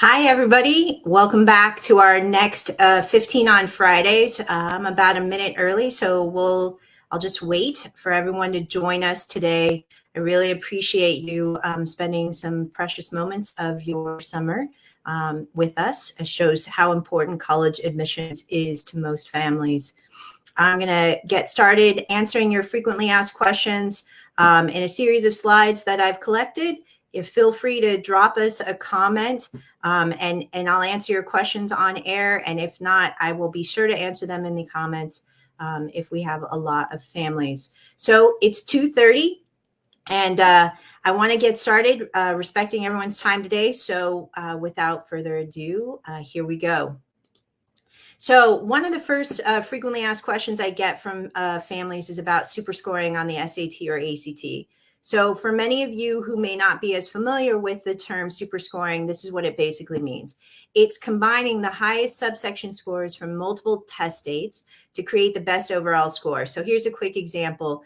Hi, everybody. Welcome back to our next 15 on Fridays. I'm about a minute early, so I'll just wait for everyone to join us today. I really appreciate you spending some precious moments of your summer with us. It shows how important college admissions is to most families. I'm going to get started answering your frequently asked questions in a series of slides that I've collected. Feel free to drop us a comment and I'll answer your questions on air. And if not, I will be sure to answer them in the comments if we have a lot of families. So it's 2:30 and I want to get started respecting everyone's time today. So without further ado, here we go. So one of the first frequently asked questions I get from families is about superscoring on the SAT or ACT. So for many of you who may not be as familiar with the term superscoring, this is what it basically means. It's combining the highest subsection scores from multiple test states to create the best overall score. So here's a quick example.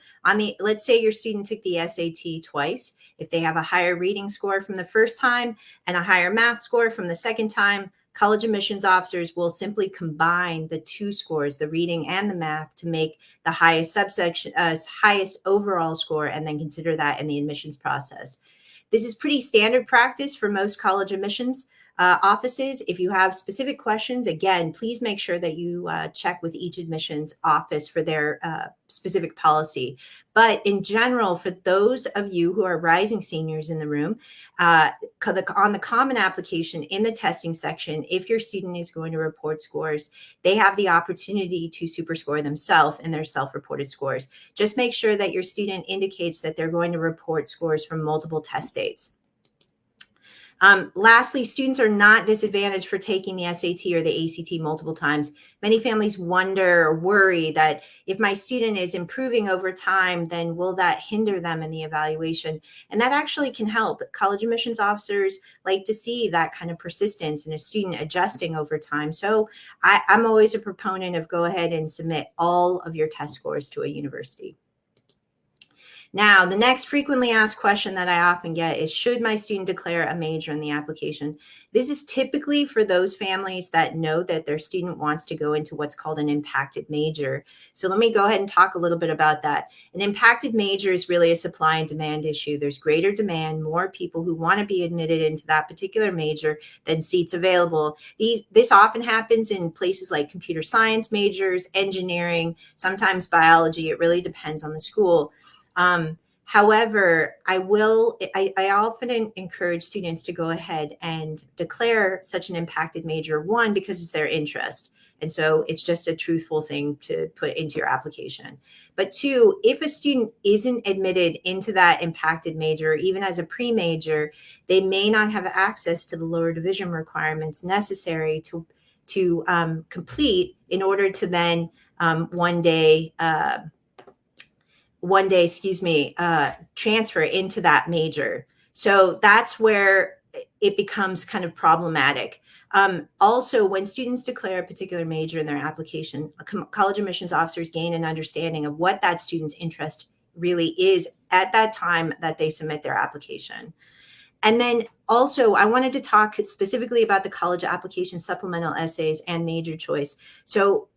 Let's say your student took the SAT twice. If they have a higher reading score from the first time and a higher math score from the second time, college admissions officers will simply combine the two scores, the reading and the math, to make the highest subsection, highest overall score, and then consider that in the admissions process. This is pretty standard practice for most college admissions offices. If you have specific questions, again, please make sure that you check with each admissions office for their specific policy. But in general, for those of you who are rising seniors in the room, on the common application in the testing section, if your student is going to report scores, they have the opportunity to superscore themselves in their self-reported scores. Just make sure that your student indicates that they're going to report scores from multiple test states. Lastly, students are not disadvantaged for taking the SAT or the ACT multiple times. Many families wonder or worry that if my student is improving over time, then will that hinder them in the evaluation? And that actually can help. College admissions officers like to see that kind of persistence in a student adjusting over time. So I'm always a proponent of go ahead and submit all of your test scores to a university. Now, the next frequently asked question that I often get is, should my student declare a major in the application? This is typically for those families that know that their student wants to go into what's called an impacted major. So let me go ahead and talk a little bit about that. An impacted major is really a supply and demand issue. There's greater demand, more people who want to be admitted into that particular major than seats available. This often happens in places like computer science majors, engineering, sometimes biology. It really depends on the school. However, I often encourage students to go ahead and declare such an impacted major, one, because it's their interest. And so it's just a truthful thing to put into your application. But two, if a student isn't admitted into that impacted major, even as a pre-major, they may not have access to the lower division requirements necessary to complete in order to then one day, transfer into that major. So that's where it becomes kind of problematic. Also, when students declare a particular major in their application, college admissions officers gain an understanding of what that student's interest really is at that time that they submit their application. And then also, I wanted to talk specifically about the college application supplemental essays and major choice. So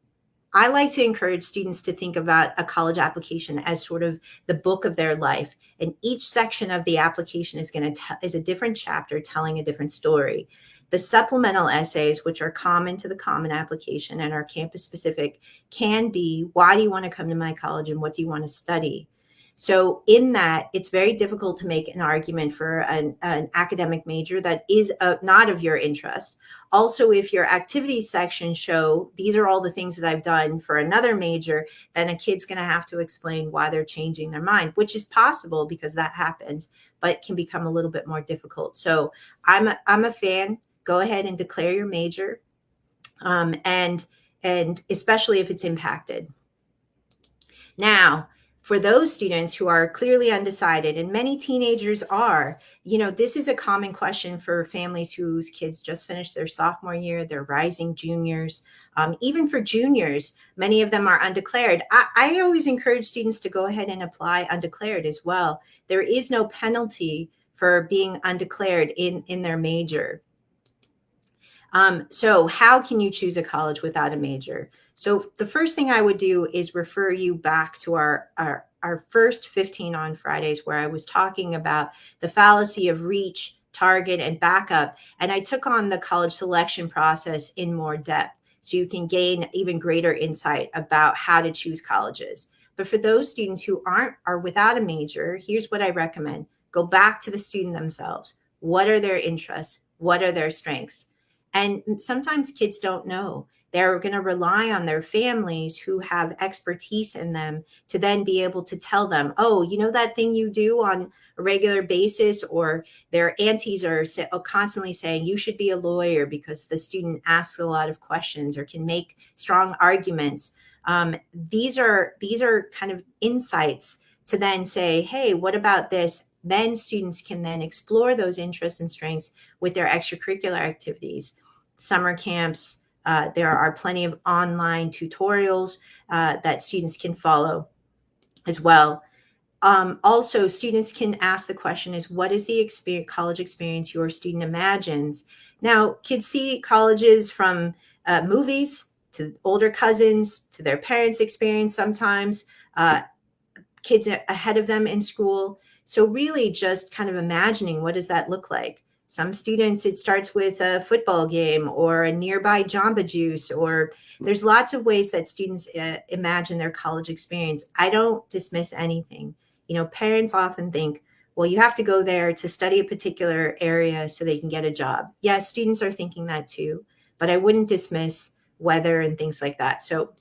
I like to encourage students to think about a college application as sort of the book of their life. And each section of the application is a different chapter telling a different story. The supplemental essays, which are common to the common application and are campus specific, can be, why do you want to come to my college and what do you want to study? So in that, it's very difficult to make an argument for an academic major that is not of your interest. Also, if your activities section show these are all the things that I've done for another major, then a kid's going to have to explain why they're changing their mind, which is possible because that happens, but can become a little bit more difficult. So I'm a fan. Go ahead and declare your major, and especially if it's impacted. Now, for those students who are clearly undecided, and many teenagers are, this is a common question for families whose kids just finished their sophomore year, they're rising juniors. Even for juniors, many of them are undeclared. I always encourage students to go ahead and apply undeclared as well. There is no penalty for being undeclared in their major. So how can you choose a college without a major? So the first thing I would do is refer you back to our first 15 on Fridays, where I was talking about the fallacy of reach, target, and backup. And I took on the college selection process in more depth, so you can gain even greater insight about how to choose colleges. But for those students who are without a major, here's what I recommend. Go back to the student themselves. What are their interests? What are their strengths? And sometimes kids don't know. They're going to rely on their families who have expertise in them to then be able to tell them, oh, you know that thing you do on a regular basis, or their aunties are constantly saying you should be a lawyer because the student asks a lot of questions or can make strong arguments. These are kind of insights to then say, hey, what about this? Then students can then explore those interests and strengths with their extracurricular activities, summer camps. There are plenty of online tutorials that students can follow as well. Also, students can ask the question is, what is the college experience your student imagines? Now, kids see colleges from movies to older cousins to their parents' experience sometimes, kids ahead of them in school. So really just kind of imagining, what does that look like? Some students, it starts with a football game or a nearby Jamba Juice, or there's lots of ways that students imagine their college experience. I don't dismiss anything. You know, parents often think, well, you have to go there to study a particular area so they can get a job. Yes, students are thinking that too, but I wouldn't dismiss weather and things like that. So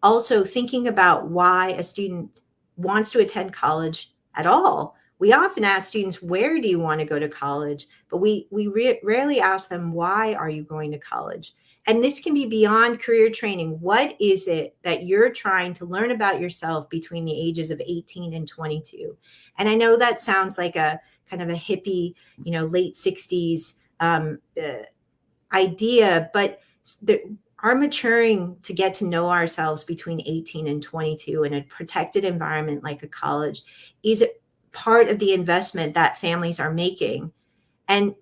also thinking about why a student wants to attend college at all. We often ask students, where do you want to go to college? But we rarely ask them, why are you going to college? And this can be beyond career training. What is it that you're trying to learn about yourself between the ages of 18 and 22? And I know that sounds like a kind of a hippie, late 60s idea, but our maturing to get to know ourselves between 18 and 22 in a protected environment like a college is part of the investment that families are making. And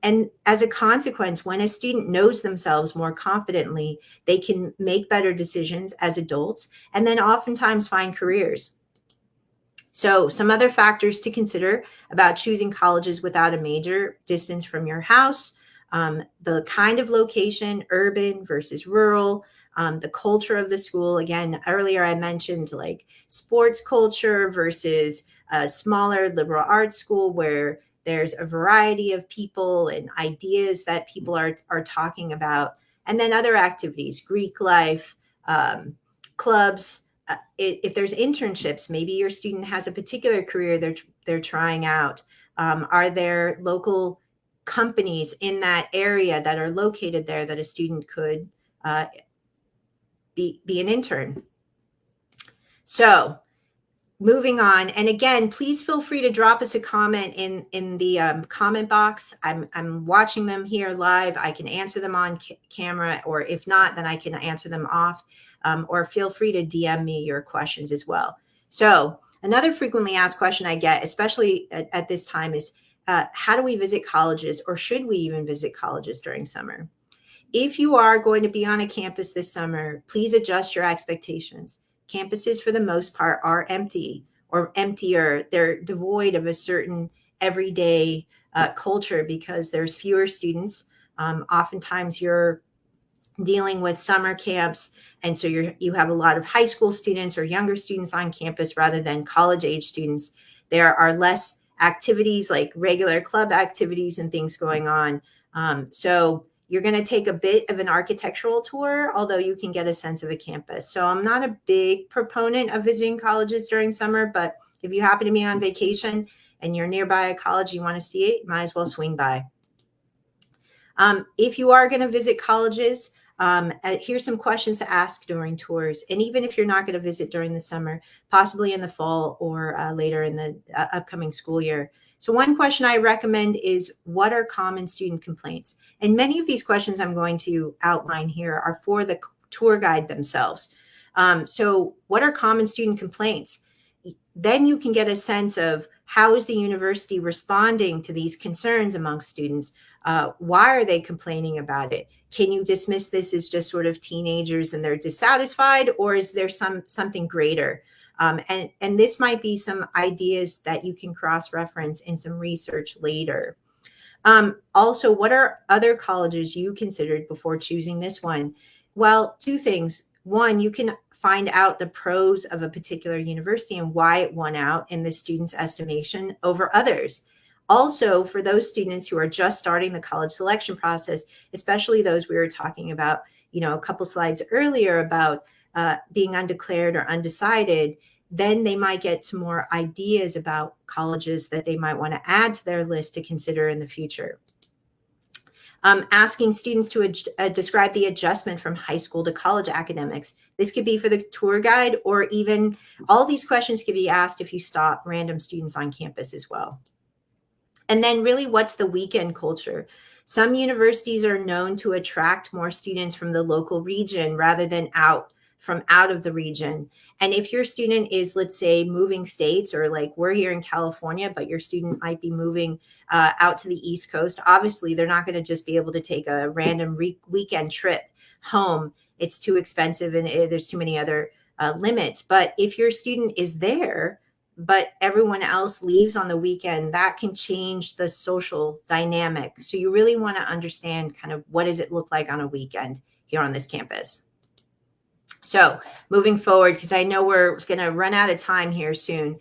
as a consequence, when a student knows themselves more confidently, they can make better decisions as adults and then oftentimes find careers. So some other factors to consider about choosing colleges without a major: distance from your house, the kind of location, urban versus rural, the culture of the school. Again, earlier I mentioned like sports culture versus a smaller liberal arts school where there's a variety of people and ideas that people are talking about. And then other activities, Greek life, clubs. If there's internships, maybe your student has a particular career they're trying out. Are there local companies in that area that are located there that a student could be an intern? So moving on, and again, please feel free to drop us a comment in the comment box. I'm watching them here live. I can answer them on camera, or if not, then I can answer them off, or feel free to DM me your questions as well. So another frequently asked question I get, especially at this time, is how do we visit colleges, or should we even visit colleges during summer? If you are going to be on a campus this summer, please adjust your expectations. Campuses, for the most part, are empty or emptier. They're devoid of a certain everyday culture because there's fewer students. Oftentimes you're dealing with summer camps, and so you have a lot of high school students or younger students on campus rather than college age students. There are less activities like regular club activities and things going on. So you're going to take a bit of an architectural tour, although you can get a sense of a campus. So I'm not a big proponent of visiting colleges during summer, but if you happen to be on vacation and you're nearby a college, you want to see it, you might as well swing by. If you are going to visit colleges, here's some questions to ask during tours. And even if you're not going to visit during the summer, possibly in the fall or later in the upcoming school year. So one question I recommend is, what are common student complaints? And many of these questions I'm going to outline here are for the tour guide themselves. So what are common student complaints? then you can get a sense of how is the university responding to these concerns amongst students. Why are they complaining about it? Can you dismiss this as just sort of teenagers and they're dissatisfied, or is there something greater? And this might be some ideas that you can cross-reference in some research later. Also, what are other colleges you considered before choosing this one? Well, two things. One, you can find out the pros of a particular university and why it won out in the student's estimation over others. Also, for those students who are just starting the college selection process, especially those we were talking about, a couple slides earlier about being undeclared or undecided, then they might get some more ideas about colleges that they might want to add to their list to consider in the future. Asking students to describe the adjustment from high school to college academics. This could be for the tour guide, or even all these questions could be asked if you stop random students on campus as well. And then really, what's the weekend culture? Some universities are known to attract more students from the local region rather than out of the region. And if your student is, let's say, moving states, or like we're here in California, but your student might be moving out to the East Coast, obviously they're not going to just be able to take a random weekend trip home. It's too expensive and there's too many other limits. But if your student is there, but everyone else leaves on the weekend, that can change the social dynamic. So you really want to understand kind of what does it look like on a weekend here on this campus. So moving forward, because I know we're going to run out of time here soon,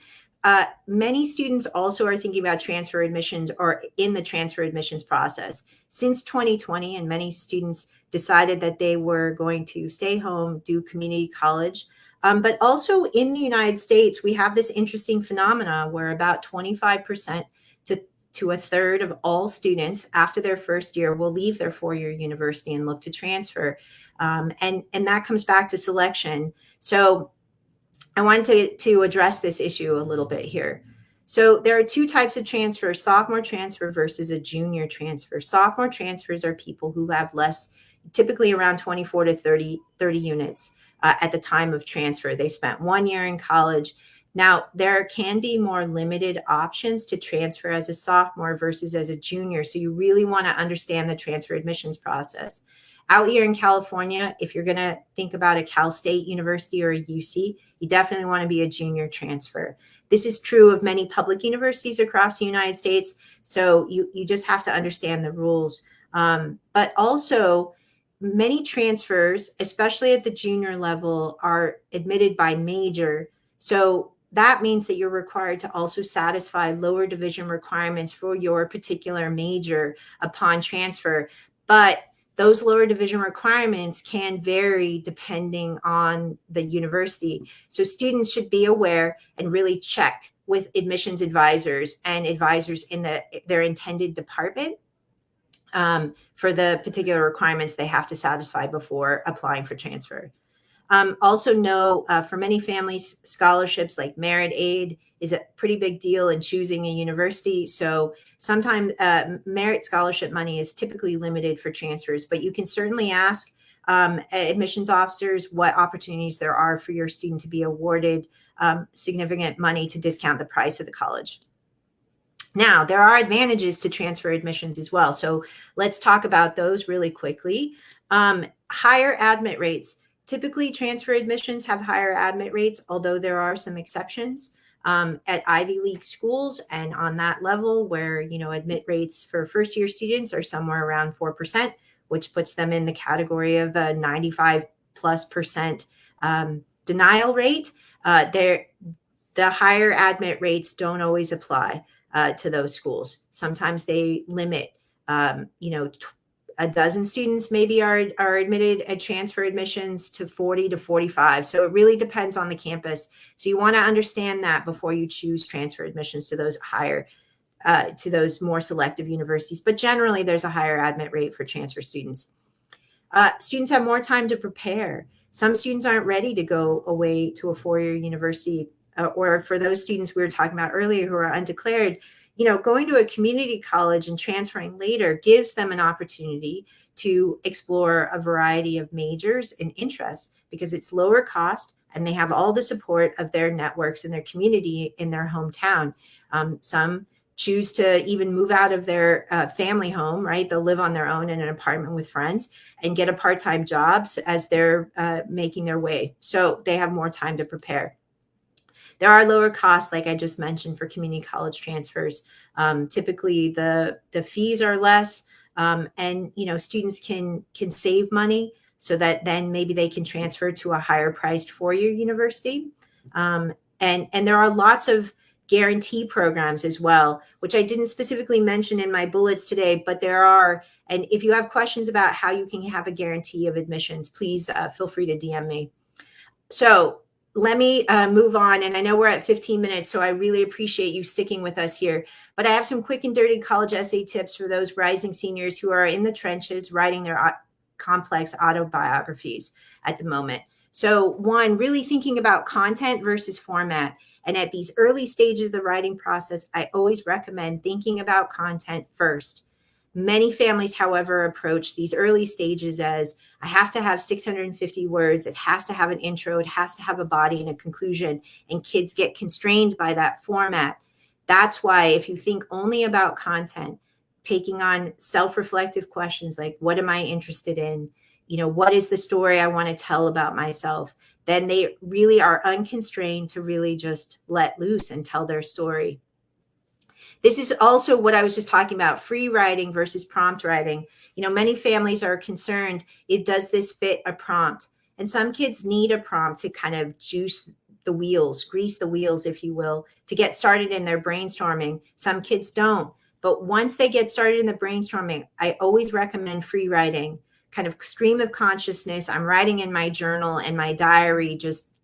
many students also are thinking about transfer admissions or in the transfer admissions process. Since 2020, and many students decided that they were going to stay home, do community college. But also in the United States, we have this interesting phenomena where about 25% to a third of all students after their first year will leave their four-year university and look to transfer. And that comes back to selection. So I wanted to address this issue a little bit here. So there are two types of transfer: sophomore transfer versus a junior transfer. Sophomore transfers are people who have less, typically around 24 to 30 units at the time of transfer. They've spent 1 year in college. Now, there can be more limited options to transfer as a sophomore versus as a junior. So you really want to understand the transfer admissions process. Out here in California, if you're going to think about a Cal State University or a UC, you definitely want to be a junior transfer. This is true of many public universities across the United States. So you just have to understand the rules. But also, many transfers, especially at the junior level, are admitted by major. So that means that you're required to also satisfy lower division requirements for your particular major upon transfer. But those lower division requirements can vary depending on the university. So students should be aware and really check with admissions advisors and advisors in their intended department for the particular requirements they have to satisfy before applying for transfer. Also know for many families, scholarships like merit aid is a pretty big deal in choosing a university. So sometimes merit scholarship money is typically limited for transfers, but you can certainly ask admissions officers what opportunities there are for your student to be awarded significant money to discount the price of the college. Now, there are advantages to transfer admissions as well. So let's talk about those really quickly. Higher admit rates. Typically, transfer admissions have higher admit rates, although there are some exceptions at Ivy League schools and on that level where, admit rates for first-year students are somewhere around 4%, which puts them in the category of a 95+% denial rate. The higher admit rates don't always apply to those schools. Sometimes they limit, a dozen students maybe are admitted at transfer admissions to 40 to 45. So it really depends on the campus. So you want to understand that before you choose transfer admissions to those to those more selective universities. But generally, there's a higher admit rate for transfer students. Students have more time to prepare. Some students aren't ready to go away to a four-year university, or for those students we were talking about earlier who are undeclared, going to a community college and transferring later gives them an opportunity to explore a variety of majors and interests because it's lower cost and they have all the support of their networks and their community in their hometown. Some choose to even move out of their family home, right? They'll live on their own in an apartment with friends and get a part-time jobs as they're making their way. So they have more time to prepare. There are lower costs, like I just mentioned, for community college transfers. Typically, the fees are less, and students can save money so that then maybe they can transfer to a higher priced four-year university. And there are lots of guarantee programs as well, which I didn't specifically mention in my bullets today, but there are. And if you have questions about how you can have a guarantee of admissions, please feel free to DM me. So let me move on. And I know we're at 15 minutes, so I really appreciate you sticking with us here. But I have some quick and dirty college essay tips for those rising seniors who are in the trenches writing their complex autobiographies at the moment. So one, really thinking about content versus format. And at these early stages of the writing process, I always recommend thinking about content first. Many families, however, approach these early stages as I have to have 650 words. It has to have an intro. It has to have a body and a conclusion. And kids get constrained by that format. That's why if you think only about content, taking on self-reflective questions like, what am I interested in? What is the story I want to tell about myself? Then they really are unconstrained to really just let loose and tell their story. This is also what I was just talking about, free writing versus prompt writing. Many families are concerned, does this fit a prompt? And some kids need a prompt to kind of grease the wheels, if you will, to get started in their brainstorming. Some kids don't. But once they get started in the brainstorming, I always recommend free writing, kind of stream of consciousness. I'm writing in my journal and my diary, just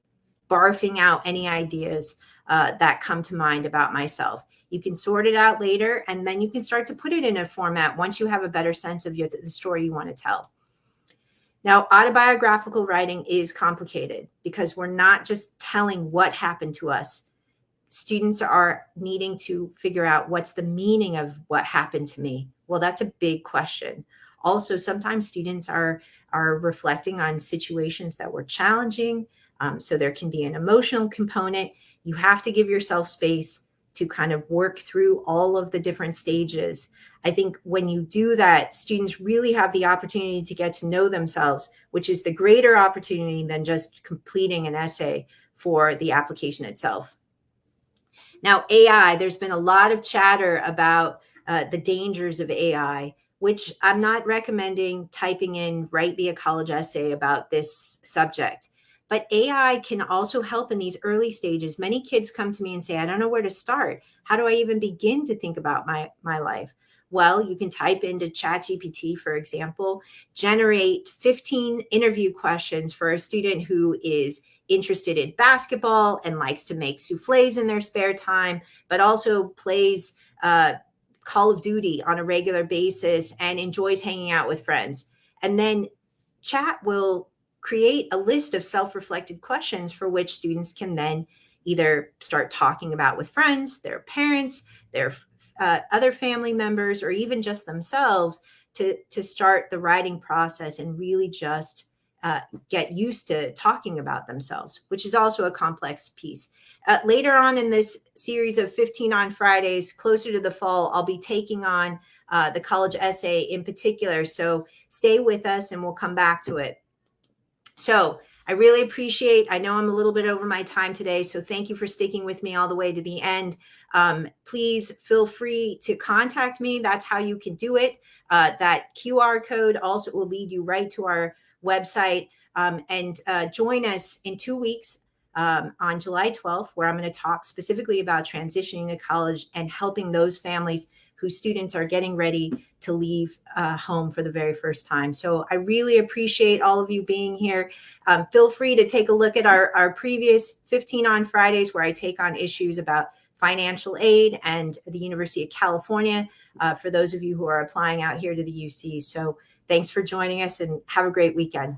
barfing out any ideas that come to mind about myself. You can sort it out later, and then you can start to put it in a format once you have a better sense of the story you want to tell. Now, autobiographical writing is complicated because we're not just telling what happened to us. Students are needing to figure out what's the meaning of what happened to me. Well, that's a big question. Also, sometimes students are reflecting on situations that were challenging. So there can be an emotional component. You have to give yourself space to kind of work through all of the different stages. I think when you do that, students really have the opportunity to get to know themselves, which is the greater opportunity than just completing an essay for the application itself. Now, AI, there's been a lot of chatter about the dangers of AI, which I'm not recommending typing in, write me a college essay about this subject. But AI can also help in these early stages. Many kids come to me and say, I don't know where to start. How do I even begin to think about my life? Well, you can type into ChatGPT, for example, generate 15 interview questions for a student who is interested in basketball and likes to make souffles in their spare time, but also plays Call of Duty on a regular basis and enjoys hanging out with friends. And then chat will create a list of self-reflected questions for which students can then either start talking about with friends, their parents, their other family members, or even just themselves to start the writing process and really just get used to talking about themselves, which is also a complex piece. Later on in this series of 15 on Fridays, closer to the fall, I'll be taking on the college essay in particular. So stay with us and we'll come back to it. So I really appreciate, I know I'm a little bit over my time today, so thank you for sticking with me all the way to the end. Please feel free to contact me. That's how you can do it. That QR code also will lead you right to our website. And join us in 2 weeks on July 12th, where I'm going to talk specifically about transitioning to college and helping those families whose students are getting ready to leave home for the very first time. So I really appreciate all of you being here. Feel free to take a look at our previous 15 on Fridays, where I take on issues about financial aid and the University of California for those of you who are applying out here to the UC. So thanks for joining us and have a great weekend.